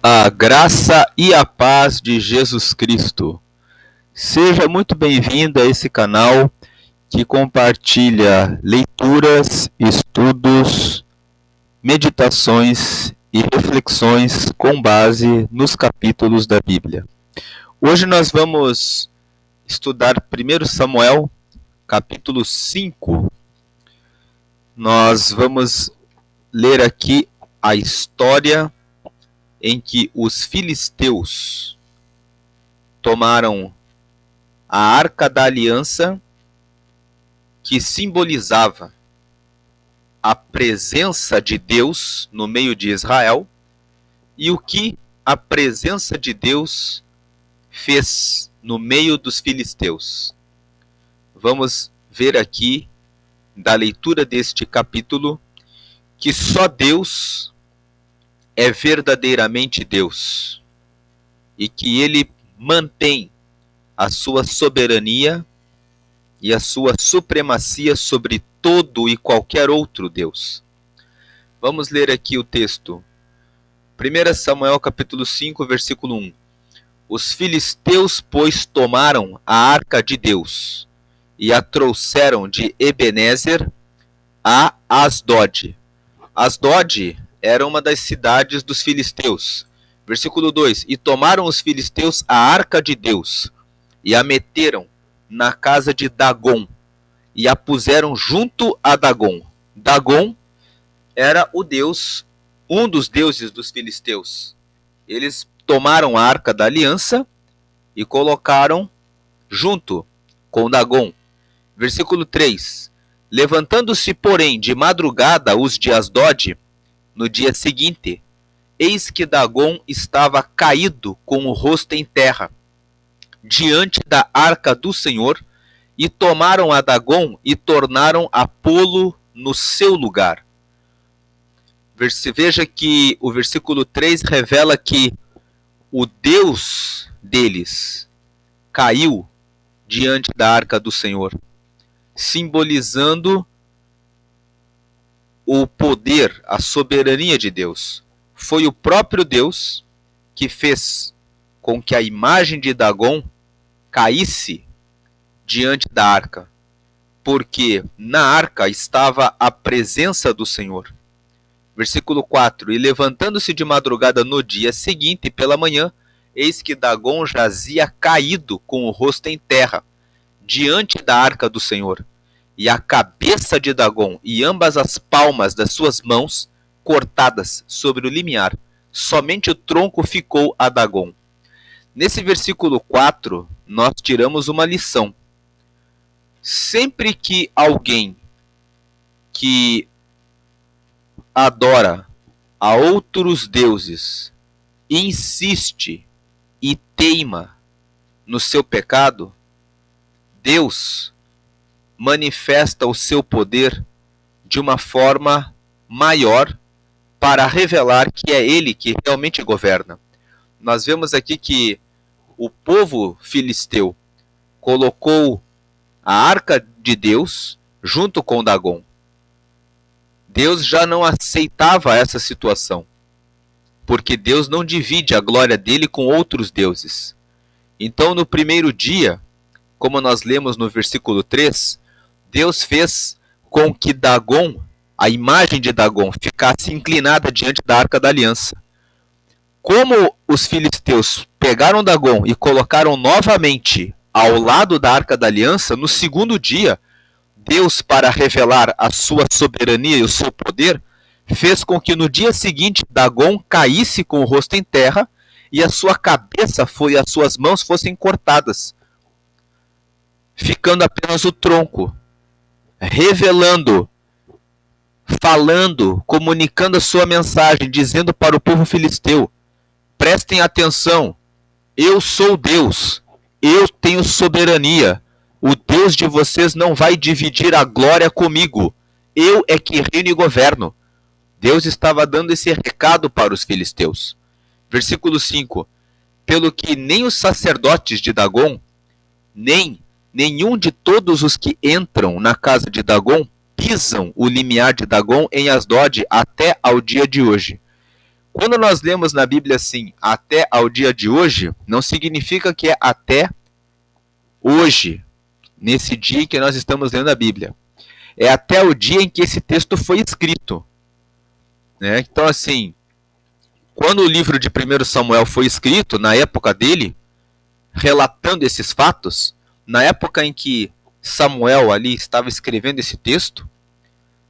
A graça e a paz de Jesus Cristo. Seja muito bem-vindo a esse canal que compartilha leituras, estudos, meditações e reflexões com base nos capítulos da Bíblia. Hoje nós vamos estudar 1 Samuel, capítulo 5. Nós vamos ler aqui a história em que os filisteus tomaram a Arca da Aliança, que simbolizava a presença de Deus no meio de Israel, e o que a presença de Deus fez no meio dos filisteus. Vamos ver aqui, da leitura deste capítulo, que só Deus é verdadeiramente Deus e que Ele mantém a sua soberania e a sua supremacia sobre todo e qualquer outro Deus. Vamos ler aqui o texto. 1 Samuel capítulo 5, versículo 1. Os filisteus, pois, tomaram a arca de Deus e a trouxeram de Ebenezer a Asdod. Asdod era uma das cidades dos filisteus. Versículo 2. E tomaram os filisteus a arca de Deus e a meteram na casa de Dagom e a puseram junto a Dagom. Dagom era o deus, um dos deuses dos filisteus. Eles tomaram a arca da aliança e colocaram junto com Dagom. Versículo 3. Levantando-se, porém, de madrugada os de Asdod, no dia seguinte, eis que Dagom estava caído com o rosto em terra, diante da arca do Senhor, e tomaram a Dagom e tornaram a pô-lo no seu lugar. Veja que o versículo 3 revela que o Deus deles caiu diante da arca do Senhor, simbolizando o poder, a soberania de Deus. Foi o próprio Deus que fez com que a imagem de Dagom caísse diante da arca, porque na arca estava a presença do Senhor. Versículo 4. E levantando-se de madrugada no dia seguinte, pela manhã, eis que Dagom jazia caído com o rosto em terra, diante da arca do Senhor. E a cabeça de Dagom e ambas as palmas das suas mãos cortadas sobre o limiar. Somente o tronco ficou a Dagom. Nesse versículo 4, nós tiramos uma lição. Sempre que alguém que adora a outros deuses insiste e teima no seu pecado, Deus manifesta o seu poder de uma forma maior para revelar que é Ele que realmente governa. Nós vemos aqui que o povo filisteu colocou a arca de Deus junto com Dagom. Deus já não aceitava essa situação, porque Deus não divide a glória dele com outros deuses. Então, no primeiro dia, como nós lemos no versículo 3, Deus fez com que Dagom, a imagem de Dagom, ficasse inclinada diante da Arca da Aliança. Como os filisteus pegaram Dagom e colocaram novamente ao lado da Arca da Aliança, no segundo dia, Deus, para revelar a sua soberania e o seu poder, fez com que no dia seguinte Dagom caísse com o rosto em terra e a sua cabeça e as suas mãos fossem cortadas, ficando apenas o tronco, revelando, falando, comunicando a sua mensagem, dizendo para o povo filisteu: prestem atenção, eu sou Deus, eu tenho soberania, o Deus de vocês não vai dividir a glória comigo, eu é que reino e governo. Deus estava dando esse recado para os filisteus. Versículo 5. Pelo que nem os sacerdotes de Dagom, nem nenhum de todos os que entram na casa de Dagom pisam o limiar de Dagom em Asdod até ao dia de hoje. Quando nós lemos na Bíblia assim, até ao dia de hoje, não significa que é até hoje, nesse dia em que nós estamos lendo a Bíblia. É até o dia em que esse texto foi escrito. Né? Então, assim, quando o livro de 1 Samuel foi escrito, na época dele, relatando esses fatos, na época em que Samuel ali estava escrevendo esse texto,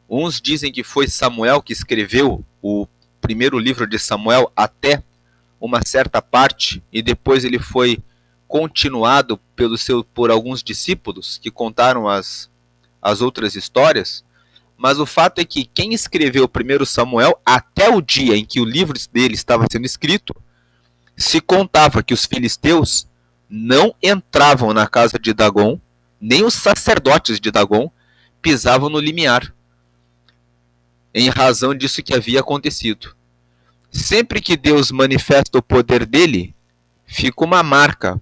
uns dizem que foi Samuel que escreveu o primeiro livro de Samuel até uma certa parte, e depois ele foi continuado por alguns discípulos que contaram as outras histórias. Mas o fato é que quem escreveu o 1 Samuel, até o dia em que o livro dele estava sendo escrito, se contava que os filisteus não entravam na casa de Dagon, nem os sacerdotes de Dagon pisavam no limiar, em razão disso que havia acontecido. Sempre que Deus manifesta o poder dele, fica uma marca,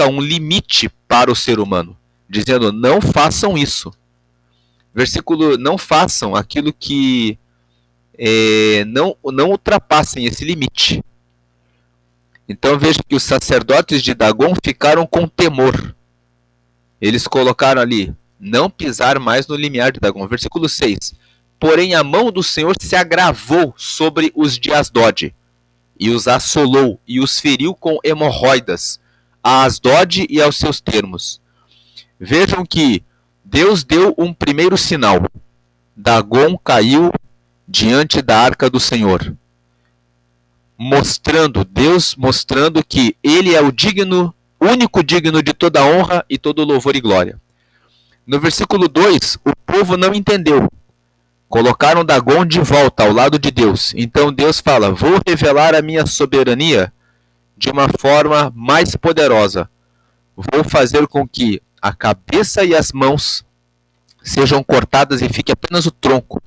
um limite para o ser humano, dizendo: não façam isso. Versículo: não façam aquilo que não ultrapassem esse limite. Então veja que os sacerdotes de Dagon ficaram com temor. Eles colocaram ali: não pisar mais no limiar de Dagon. Versículo 6. Porém a mão do Senhor se agravou sobre os de Asdod, e os assolou, e os feriu com hemorroidas, a Asdod e aos seus termos. Vejam que Deus deu um primeiro sinal. Dagon caiu diante da arca do Senhor, Deus mostrando que ele é o único digno de toda honra e todo louvor e glória. No versículo 2, o povo não entendeu. Colocaram Dagon de volta ao lado de Deus. Então Deus fala: vou revelar a minha soberania de uma forma mais poderosa. Vou fazer com que a cabeça e as mãos sejam cortadas e fique apenas o tronco,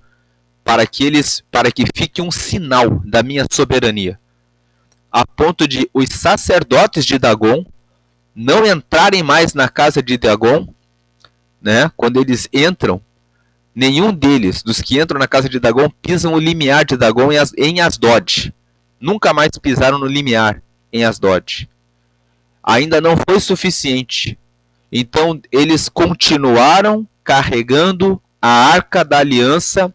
para que fique um sinal da minha soberania, a ponto de os sacerdotes de Dagon não entrarem mais na casa de Dagon, né? Quando eles entram, nenhum deles, dos que entram na casa de Dagon, pisam o limiar de Dagon em Asdod. Nunca mais pisaram no limiar em Asdod. Ainda não foi suficiente. Então eles continuaram carregando a arca da aliança,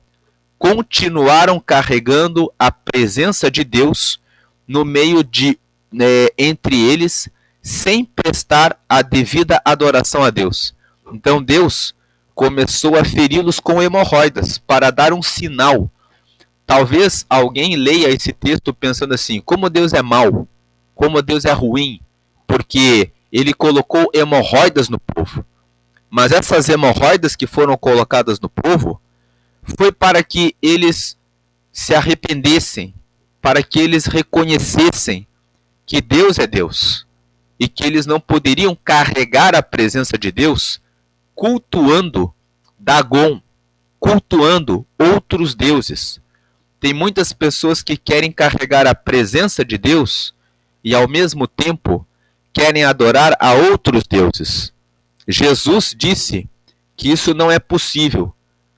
continuaram carregando a presença de Deus no meio entre eles, sem prestar a devida adoração a Deus. Então Deus começou a feri-los com hemorroidas para dar um sinal. Talvez alguém leia esse texto pensando assim: como Deus é mau, como Deus é ruim, porque ele colocou hemorroidas no povo. Mas essas hemorroidas que foram colocadas no povo foi para que eles se arrependessem, para que eles reconhecessem que Deus é Deus e que eles não poderiam carregar a presença de Deus cultuando Dagon, cultuando outros deuses. Tem muitas pessoas que querem carregar a presença de Deus e ao mesmo tempo querem adorar a outros deuses. Jesus disse que isso não é possível.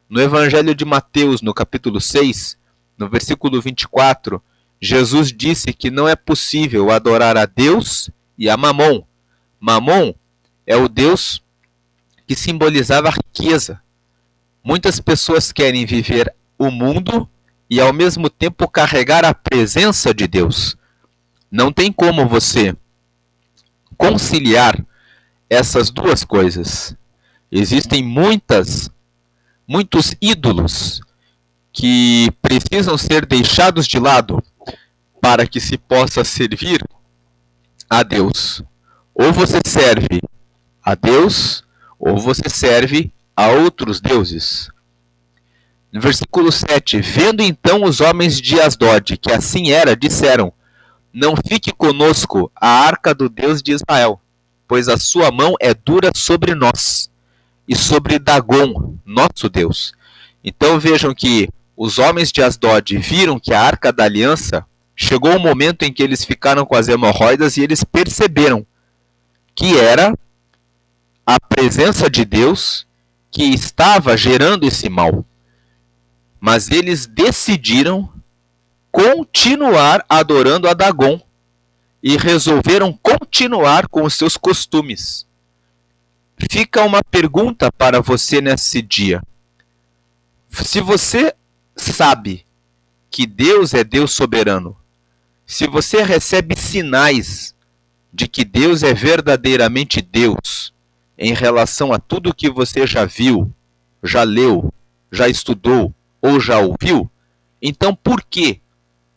No Evangelho de Mateus, no capítulo 6, no versículo 24, Jesus disse que não é possível adorar a Deus e a Mamon. Mamon é o Deus que simbolizava a riqueza. Muitas pessoas querem viver o mundo e ao mesmo tempo carregar a presença de Deus. Não tem como você conciliar essas duas coisas. Existem muitos ídolos que precisam ser deixados de lado para que se possa servir a Deus. Ou você serve a Deus, ou você serve a outros deuses. No versículo 7, vendo então os homens de Asdod que assim era, disseram: não fique conosco a arca do Deus de Israel, pois a sua mão é dura sobre nós e sobre Dagon, nosso Deus. Então vejam que os homens de Asdod viram que a arca da aliança, chegou um momento em que eles ficaram com as hemorroidas e eles perceberam que era a presença de Deus que estava gerando esse mal. Mas eles decidiram continuar adorando a Dagon e resolveram continuar com os seus costumes. Fica uma pergunta para você nesse dia. Se você sabe que Deus é Deus soberano, se você recebe sinais de que Deus é verdadeiramente Deus em relação a tudo que você já viu, já leu, já estudou ou já ouviu, então por que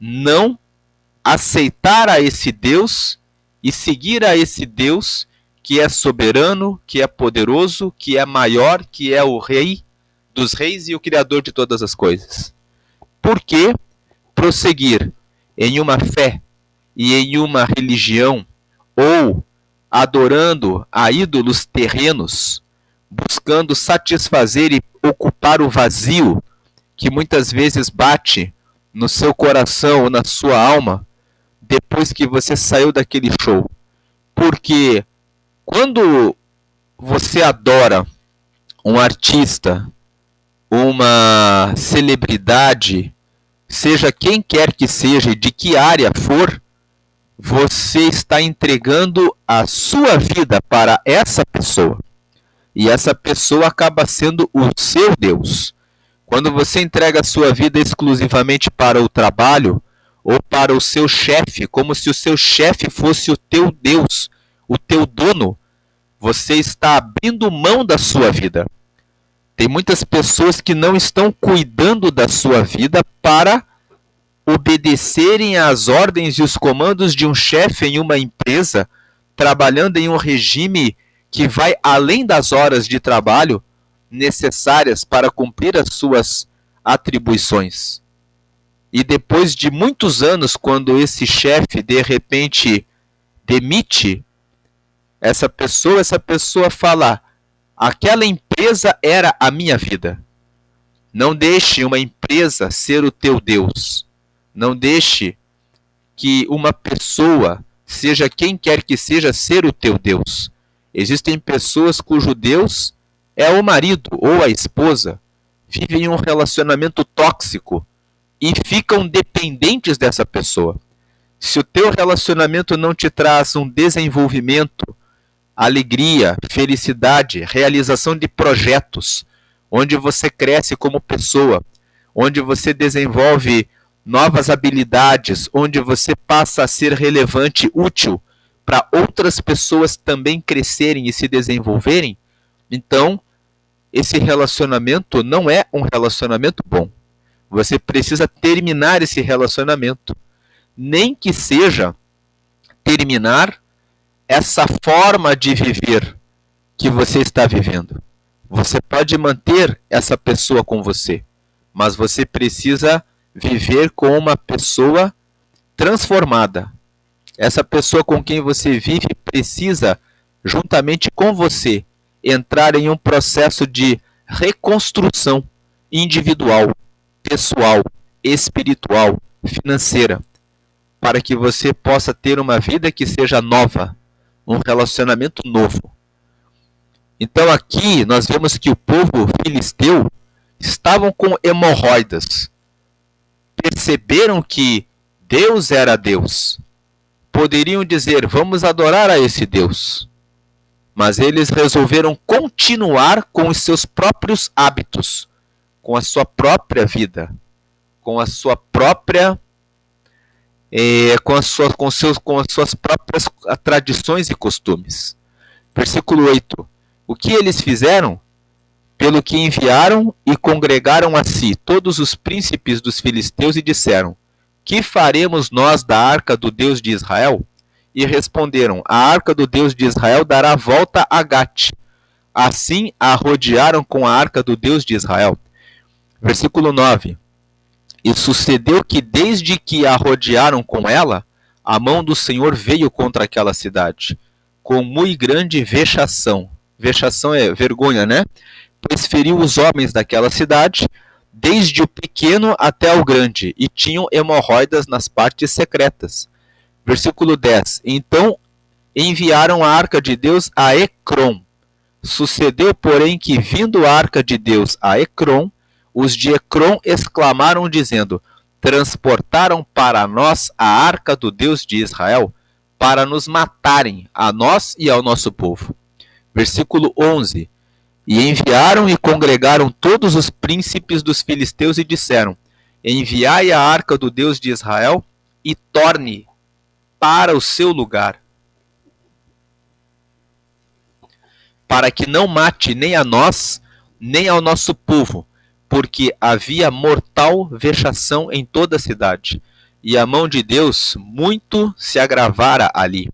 não aceitar a esse Deus e seguir a esse Deus que é soberano, que é poderoso, que é maior, que é o Rei dos reis e o Criador de todas as coisas? Por que prosseguir em uma fé e em uma religião ou adorando a ídolos terrenos, buscando satisfazer e ocupar o vazio que muitas vezes bate no seu coração ou na sua alma depois que você saiu daquele show? Porque quando você adora um artista, uma celebridade, seja quem quer que seja e de que área for, você está entregando a sua vida para essa pessoa. E essa pessoa acaba sendo o seu Deus. Quando você entrega a sua vida exclusivamente para o trabalho ou para o seu chefe, como se o seu chefe fosse o teu Deus, o teu dono, você está abrindo mão da sua vida. Tem muitas pessoas que não estão cuidando da sua vida para obedecerem às ordens e os comandos de um chefe em uma empresa, trabalhando em um regime que vai além das horas de trabalho necessárias para cumprir as suas atribuições. E depois de muitos anos, quando esse chefe de repente demite essa pessoa fala: aquela empresa era a minha vida. Não deixe uma empresa ser o teu Deus. Não deixe que uma pessoa, seja quem quer que seja, ser o teu Deus. Existem pessoas cujo Deus é o marido ou a esposa, vivem um relacionamento tóxico e ficam dependentes dessa pessoa. Se o teu relacionamento não te traz um desenvolvimento, alegria, felicidade, realização de projetos, onde você cresce como pessoa, onde você desenvolve novas habilidades, onde você passa a ser relevante, útil para outras pessoas também crescerem e se desenvolverem, então esse relacionamento não é um relacionamento bom. Você precisa terminar esse relacionamento, nem que seja terminar essa forma de viver que você está vivendo. Você pode manter essa pessoa com você, mas você precisa viver com uma pessoa transformada. Essa pessoa com quem você vive precisa, juntamente com você, entrar em um processo de reconstrução individual, pessoal, espiritual, financeira, para que você possa ter uma vida que seja nova, um relacionamento novo. Então aqui nós vemos que o povo filisteu estavam com hemorroidas. Perceberam que Deus era Deus. Poderiam dizer: vamos adorar a esse Deus. Mas eles resolveram continuar com os seus próprios hábitos, com a sua própria vida, com a sua própria com as suas próprias tradições e costumes. Versículo 8. O que eles fizeram? Pelo que enviaram e congregaram a si todos os príncipes dos filisteus e disseram: que faremos nós da arca do Deus de Israel? E responderam: a arca do Deus de Israel dará volta a Gate. Assim a rodearam com a arca do Deus de Israel. Versículo 9. E sucedeu que desde que a rodearam com ela, a mão do Senhor veio contra aquela cidade, com muito grande vexação. Vexação é vergonha, né? Pois feriu os homens daquela cidade, desde o pequeno até o grande, e tinham hemorroidas nas partes secretas. Versículo 10. Então enviaram a arca de Deus a Ecrom. Sucedeu, porém, que vindo a arca de Deus a Ecrom, os de Ecrom exclamaram, dizendo: transportaram para nós a arca do Deus de Israel para nos matarem, a nós e ao nosso povo. Versículo 11. E enviaram e congregaram todos os príncipes dos filisteus e disseram: enviai a arca do Deus de Israel e torne para o seu lugar, para que não mate nem a nós, nem ao nosso povo, porque havia mortal vexação em toda a cidade, e a mão de Deus muito se agravara ali.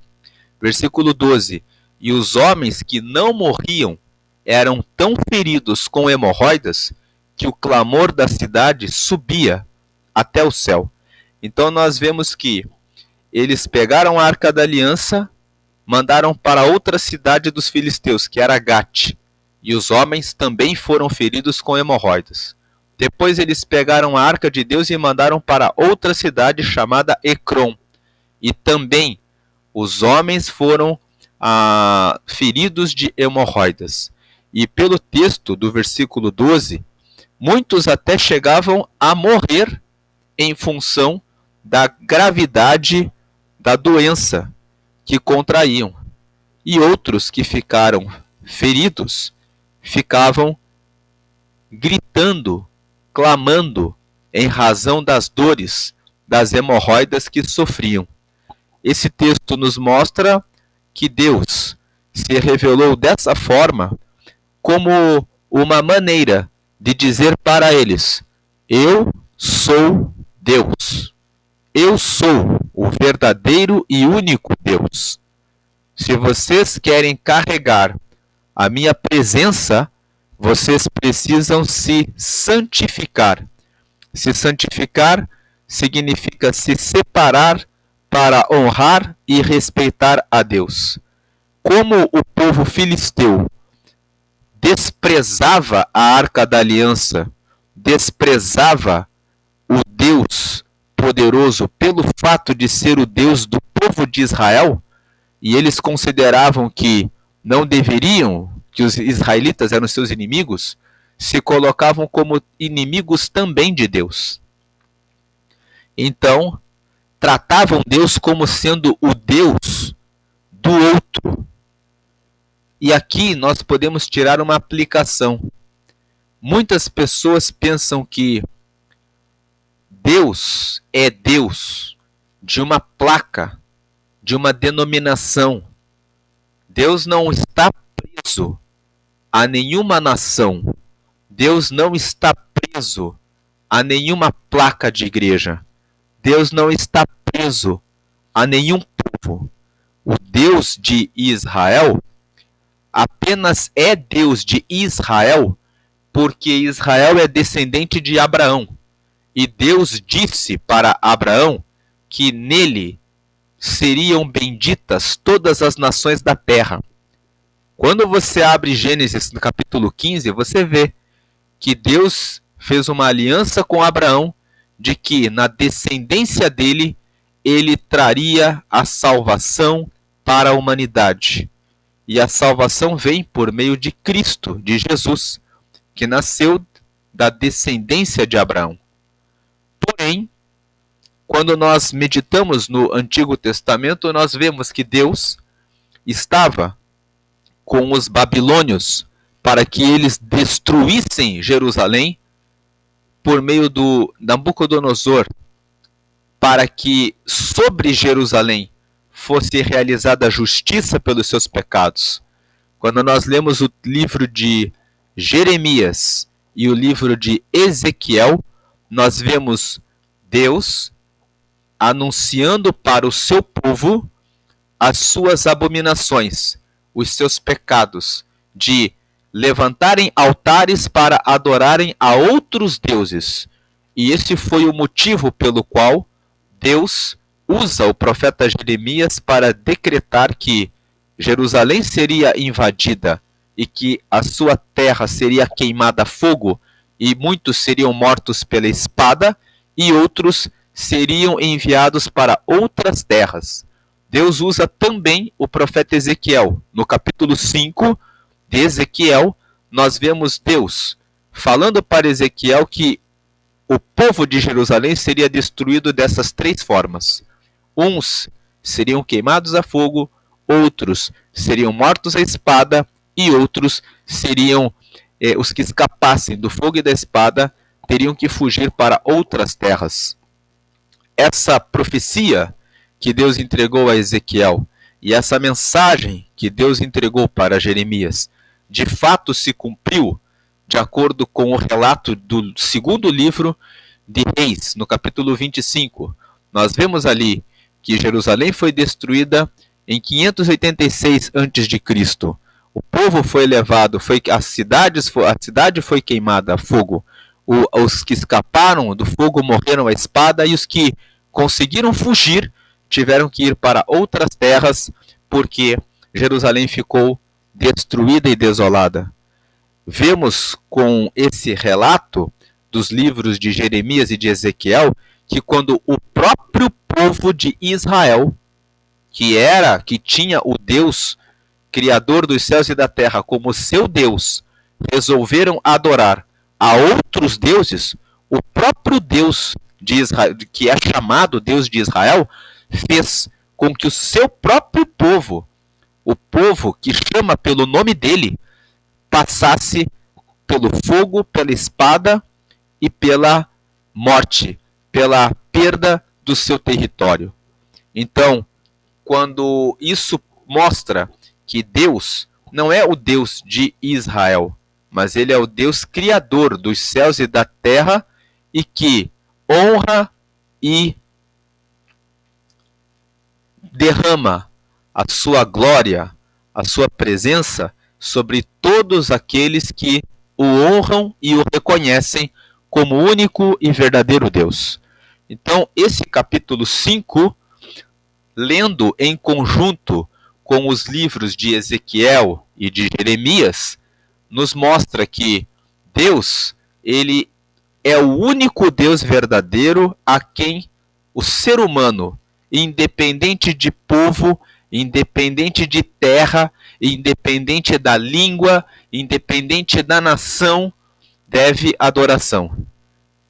Versículo 12. E os homens que não morriam eram tão feridos com hemorroidas que o clamor da cidade subia até o céu. Então nós vemos que eles pegaram a Arca da Aliança, mandaram para outra cidade dos filisteus, que era Gate, e os homens também foram feridos com hemorroidas. Depois eles pegaram a Arca de Deus e mandaram para outra cidade chamada Ecrom, e também os homens foram feridos de hemorroidas. E pelo texto do versículo 12, muitos até chegavam a morrer em função da gravidade da doença que contraíam. E outros que ficaram feridos ficavam gritando, clamando em razão das dores, das hemorroidas que sofriam. Esse texto nos mostra que Deus se revelou dessa forma como uma maneira de dizer para eles: eu sou Deus. Eu sou o verdadeiro e único Deus. Se vocês querem carregar a minha presença, vocês precisam se santificar. Se santificar significa se separar para honrar e respeitar a Deus. Como o povo filisteu desprezava a Arca da Aliança, desprezava o Deus poderoso pelo fato de ser o Deus do povo de Israel, e eles consideravam que não deveriam, que os israelitas eram seus inimigos, se colocavam como inimigos também de Deus. Então, tratavam Deus como sendo o Deus do outro. E aqui nós podemos tirar uma aplicação. Muitas pessoas pensam que Deus é Deus de uma placa, de uma denominação. Deus não está preso a nenhuma nação. Deus não está preso a nenhuma placa de igreja. Deus não está preso a nenhum povo. O Deus de Israel apenas é Deus de Israel porque Israel é descendente de Abraão. E Deus disse para Abraão que nele seriam benditas todas as nações da terra. Quando você abre Gênesis no capítulo 15, você vê que Deus fez uma aliança com Abraão de que na descendência dele ele traria a salvação para a humanidade. E a salvação vem por meio de Cristo, de Jesus, que nasceu da descendência de Abraão. Porém, quando nós meditamos no Antigo Testamento, nós vemos que Deus estava com os babilônios para que eles destruíssem Jerusalém por meio do Nabucodonosor, para que sobre Jerusalém fosse realizada a justiça pelos seus pecados. Quando nós lemos o livro de Jeremias e o livro de Ezequiel, nós vemos Deus anunciando para o seu povo as suas abominações, os seus pecados, de levantarem altares para adorarem a outros deuses. E esse foi o motivo pelo qual Deus usa o profeta Jeremias para decretar que Jerusalém seria invadida e que a sua terra seria queimada a fogo, e muitos seriam mortos pela espada e outros seriam enviados para outras terras. Deus usa também o profeta Ezequiel. No capítulo 5 de Ezequiel, nós vemos Deus falando para Ezequiel que o povo de Jerusalém seria destruído dessas três formas. Uns seriam queimados a fogo, outros seriam mortos à espada e outros seriam os que escapassem do fogo e da espada teriam que fugir para outras terras. Essa profecia que Deus entregou a Ezequiel e essa mensagem que Deus entregou para Jeremias de fato se cumpriu de acordo com o relato do segundo livro de Reis, no capítulo 25. Nós vemos ali que Jerusalém foi destruída em 586 a.C. O povo foi levado, a cidade foi queimada a fogo. Os que escaparam do fogo morreram à espada e os que conseguiram fugir tiveram que ir para outras terras porque Jerusalém ficou destruída e desolada. Vemos com esse relato dos livros de Jeremias e de Ezequiel que quando o próprio povo de Israel, que tinha o Deus Criador dos céus e da terra como seu Deus, resolveram adorar a outros deuses, o próprio Deus de Israel, que é chamado Deus de Israel, fez com que o seu próprio povo, o povo que chama pelo nome dele, passasse pelo fogo, pela espada e pela morte, pela perda do seu território. Então, quando isso mostra que Deus não é o Deus de Israel, mas ele é o Deus criador dos céus e da terra e que honra e derrama a sua glória, a sua presença sobre todos aqueles que o honram e o reconhecem como único e verdadeiro Deus. Então, esse capítulo 5, lendo em conjunto com os livros de Ezequiel e de Jeremias, nos mostra que Deus, ele é o único Deus verdadeiro a quem o ser humano, independente de povo, independente de terra, independente da língua, independente da nação, deve adoração.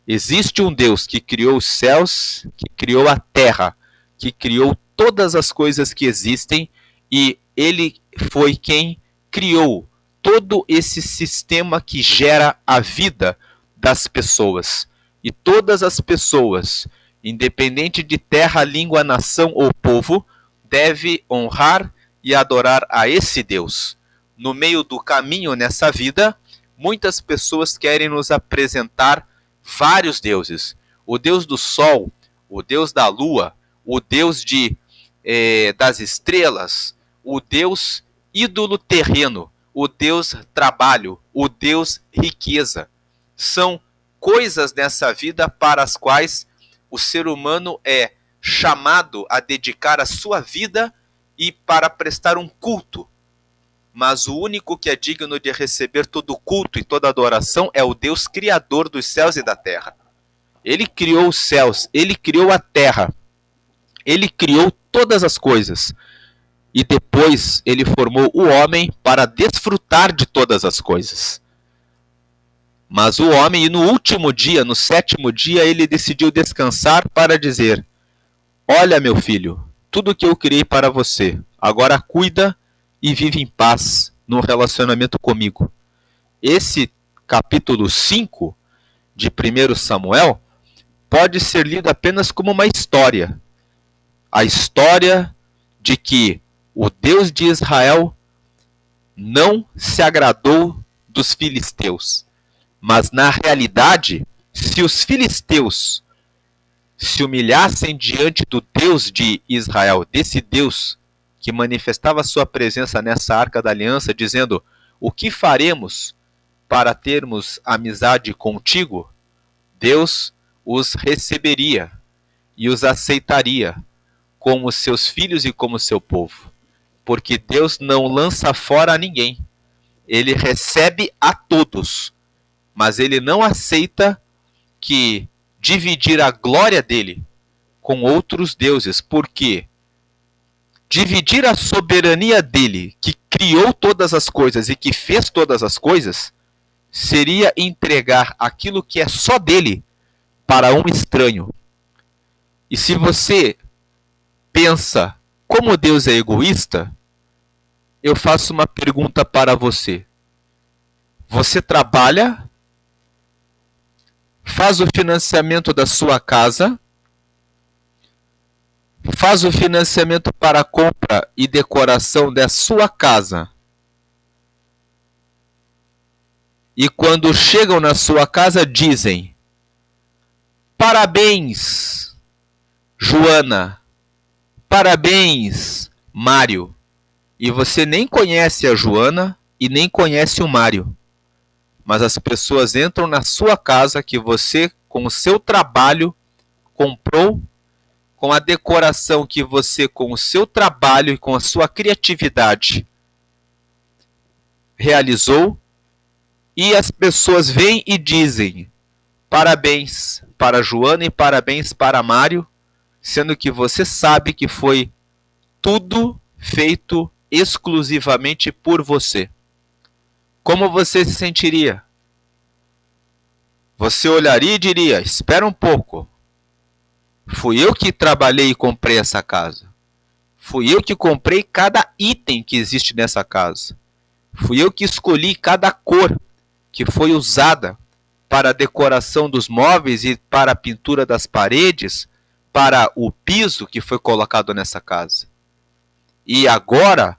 Existe um Deus que criou os céus, que criou a terra, que criou todas as coisas que existem e ele foi quem criou todo esse sistema que gera a vida das pessoas. E todas as pessoas, independente de terra, língua, nação ou povo, deve honrar e adorar a esse Deus. No meio do caminho nessa vida, muitas pessoas querem nos apresentar vários deuses. O Deus do sol, o Deus da lua, o Deus das estrelas, o Deus ídolo terreno, o Deus trabalho, o Deus riqueza. São coisas nessa vida para as quais o ser humano é chamado a dedicar a sua vida e para prestar um culto. Mas o único que é digno de receber todo o culto e toda adoração é o Deus criador dos céus e da terra. Ele criou os céus, ele criou a terra, ele criou todas as coisas. E depois ele formou o homem para desfrutar de todas as coisas. Mas o homem, e no último dia, no sétimo dia, ele decidiu descansar para dizer: olha, meu filho, tudo que eu criei para você, agora cuida e vive em paz no relacionamento comigo. Esse capítulo 5 de 1 Samuel pode ser lido apenas como uma história. A história de que o Deus de Israel não se agradou dos filisteus. Mas na realidade, se os filisteus se humilhassem diante do Deus de Israel, desse Deus que manifestava sua presença nessa arca da aliança, dizendo: o que faremos para termos amizade contigo? Deus os receberia e os aceitaria como seus filhos e como seu povo. Porque Deus não lança fora a ninguém. Ele recebe a todos. Mas ele não aceita que dividir a glória dele com outros deuses. Porque dividir a soberania dele, que criou todas as coisas e que fez todas as coisas, seria entregar aquilo que é só dele para um estranho. E se você pensa como Deus é egoísta, eu faço uma pergunta para você. Você trabalha, faz o financiamento da sua casa, faz o financiamento para a compra e decoração da sua casa. E quando chegam na sua casa dizem: parabéns, Joana, parabéns, Mário. E você nem conhece a Joana e nem conhece o Mário. Mas as pessoas entram na sua casa que você, com o seu trabalho, comprou, com a decoração que você, com o seu trabalho e com a sua criatividade, realizou, e as pessoas vêm e dizem: parabéns para Joana e parabéns para Mário, sendo que você sabe que foi tudo feito exclusivamente por você. Como você se sentiria? Você olharia e diria: espera um pouco. Fui eu que trabalhei e comprei essa casa. Fui eu que comprei cada item que existe nessa casa. Fui eu que escolhi cada cor que foi usada para a decoração dos móveis e para a pintura das paredes, para o piso que foi colocado nessa casa. E agora,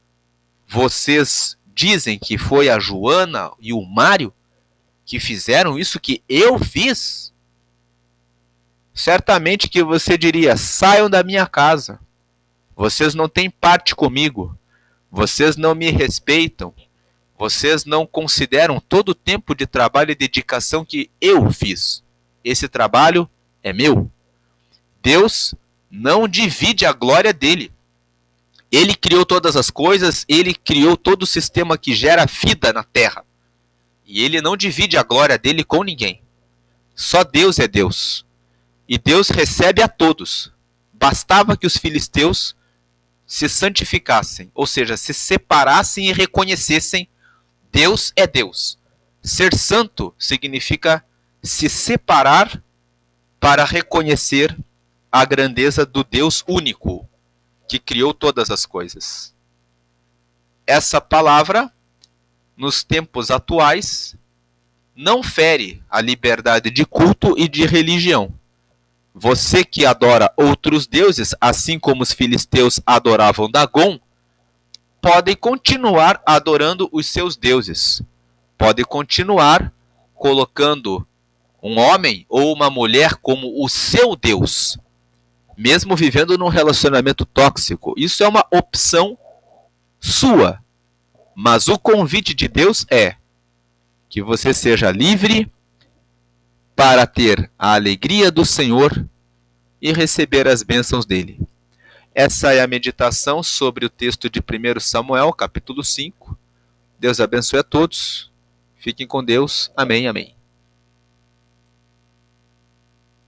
vocês dizem que foi a Joana e o Mário que fizeram isso que eu fiz? Certamente que você diria: saiam da minha casa. Vocês não têm parte comigo. Vocês não me respeitam. Vocês não consideram todo o tempo de trabalho e dedicação que eu fiz. Esse trabalho é meu. Deus não divide a glória dele. Ele criou todas as coisas, ele criou todo o sistema que gera vida na terra. E ele não divide a glória dele com ninguém. Só Deus é Deus. E Deus recebe a todos. Bastava que os filisteus se santificassem, ou seja, se separassem e reconhecessem: Deus é Deus. Ser santo significa se separar para reconhecer a grandeza do Deus único, que criou todas as coisas. Essa palavra, nos tempos atuais, não fere a liberdade de culto e de religião. Você que adora outros deuses, assim como os filisteus adoravam Dagom, pode continuar adorando os seus deuses. Pode continuar colocando um homem ou uma mulher como o seu Deus, mesmo vivendo num relacionamento tóxico. Isso é uma opção sua. Mas o convite de Deus é que você seja livre para ter a alegria do Senhor e receber as bênçãos dele. Essa é a meditação sobre o texto de 1 Samuel, capítulo 5. Deus abençoe a todos. Fiquem com Deus. Amém, amém.